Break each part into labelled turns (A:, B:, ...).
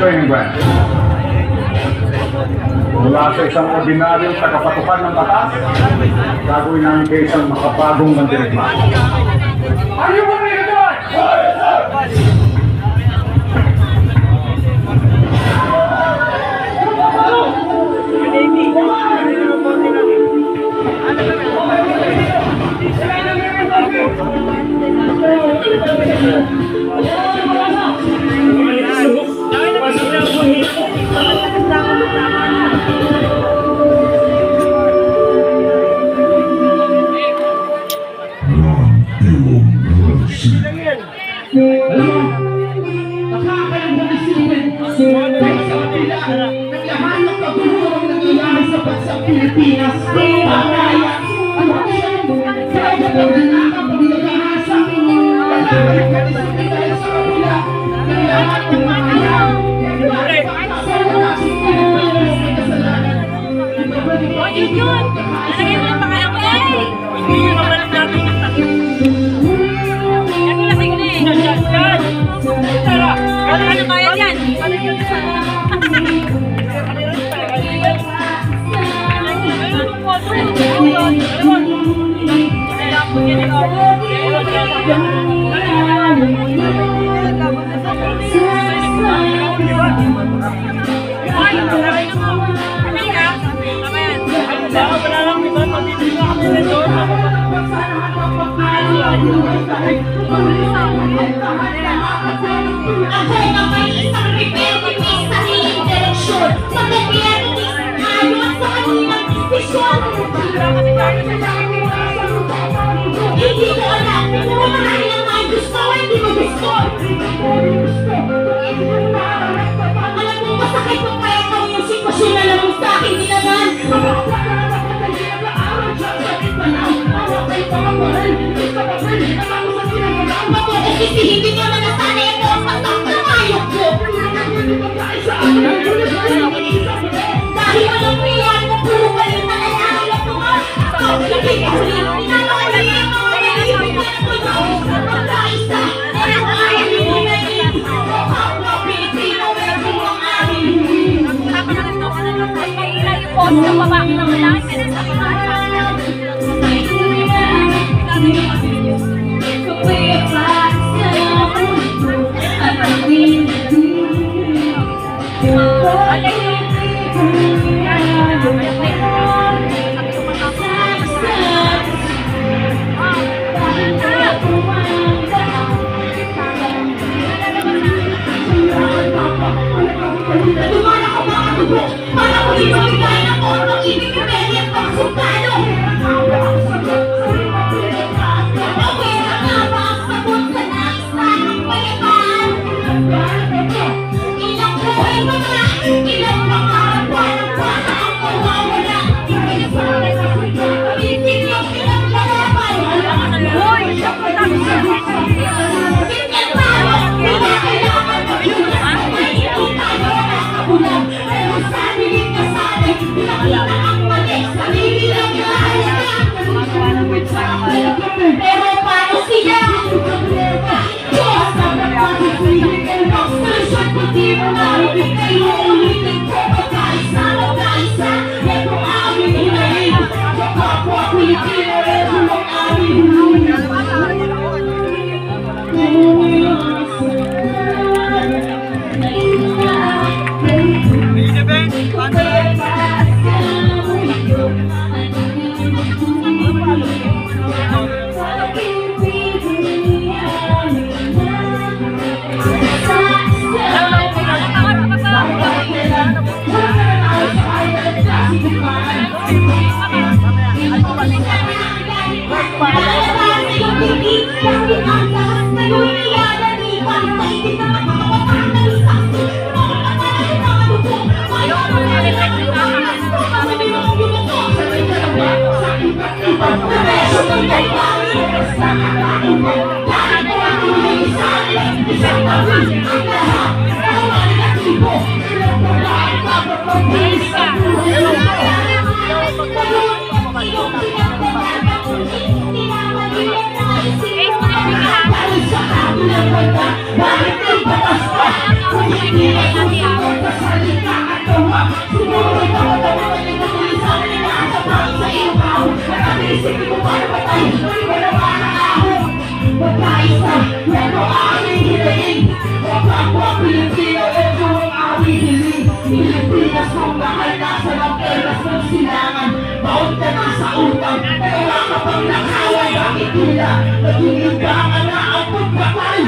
A: training branch. Mula sa isang ordinaryong tagapatukan ng batas, gagawin namin kayo isang makapagong mandirigma. Are you ready to do it?
B: Naglahanap ka gulo ang nangyayari sa bansang Pilipinas. Pagkaya, ang aksyon, kaya ka nanakap ang nagahasa. Naglalalik ka rin sa pinaya sa kabila. Kailangan ng mga yan. Sa walaking Pilipinas na kasalanan. Ito ba di ba?
C: Yun! Nalagay mo ng pangalan ko eh! Hindi yung mabalas natin yung takip. Yan yung lasing na eh! Yan! Tara! Ano bayad yan? Ano yun?
D: Ako naman isang rebelde sa hiling direksyon. Sa gobyerno ayon sa kanilang desisyon. Hindi ko alam kung marami ang mga gusto o hindi mo gusto. Alam mo masakit kung kaya ko yung sitwasyon na lang sa akin ginagan. Kasi hindi nyo na nasanay ako ang pagkakamayok ko. Dahil walang piyan mo, puro kayo na lalaki at mga hindi ko rin pinapakalit ang mga nalibig na pagkaisa. Kaya ang ayaw nyo na rin. Kapwa Pilipino, meron ang amin.
C: Post ng babae ng malaki na sa pamahal.
D: Para ko ibigay na ko ng ibig na pwede ang pagsuntalo. Okay na nga ba ang sabot sa naisa ng bayatan? Ilang buhay mga, ilang mga buwan ang bata ang mawawala. Isip yung ilang lalaban.
C: Hoy! Siya po namin siya!
D: Tingnan pa, kailangan mo yung mahirap tayo nakabulan. Pero sabi ka sa akin, nakita ang mali, sarili lang pero paano siya? Diyos ang nagpapagpilitin ng solusyon, kundi mo na kayo ulitin ko. Pagkaisa, ito amin hinahin. Kapwa Pilipino, ito ang amin Bakit ang batas pa?
B: Siguro ikaw ang naman yung natuloy sa akin na nasa tayo sa iyo ka. Nakatiisipin ko paano ba tayo? Wala pa na ako. Magkaisa, yan ang aming hinayin. Kapwa Pilipino, ito ang aming hiling. Pilipinas kung mahal nasa ng peras ng silangan. Baon ka na sa utang, pero wala ka pang nakawan. Bakit tila? Naging bangan na ang pagpapal.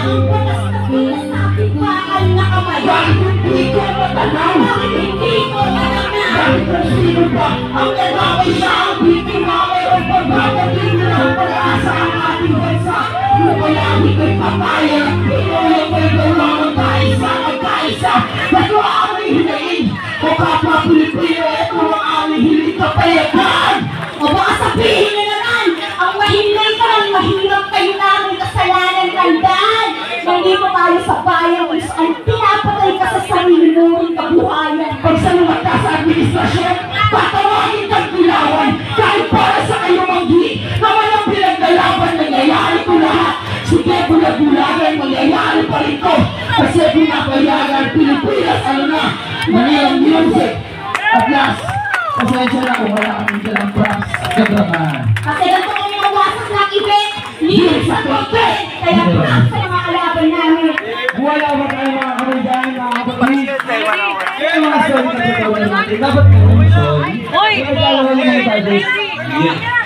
D: Ang batas na pilas sa ating mahal na kamay.
B: Bakit hindi ko matanaw?
D: Bakit hindi ko matanaw?
B: Bakit ang sino ba ang nagaway sa ang biktima? Mayroon pagbabating na ang pag-asa ang ating bansa. Kaya hindi ko'y papaya. Pinulang may gawa ng kaisa. Ba't ang aming hinain? O kapwa Pilipino, ito ang aming hiling kapayapaan.
D: O baka sabihin na naman, ang mahimay ka ng mahirap kayo namin kasalanan tandaan. Hindi mo tayo sa bayan kung saan pinapatay ka sa sarili mo rin kabuhayan.
B: Pag salumat ka sa administrasyon, tatawagin kang dilawan. Kahit para sa kayo manggi, na walang pinaglalaban, nangyayari ko lahat. Sige, bulag-bulagan, mangyayari pa rin ko. Kasi pinapayagan, Pilipinas, ano na, Manilang music. At last, pasensya na kung wala kami dyan ang props. Gagraman.
D: Kasi ganito kami nawasak ng event, libre sa ticket. Kaya props sa mga kalaban namin.
B: Wala ba tayo mga kamagyan, mga kapatid? Kaya mga story na sa tawanan natin, dapat kayo sorry.
C: Hoy!
B: Kaya dalawa naman tayo.
C: Yeah.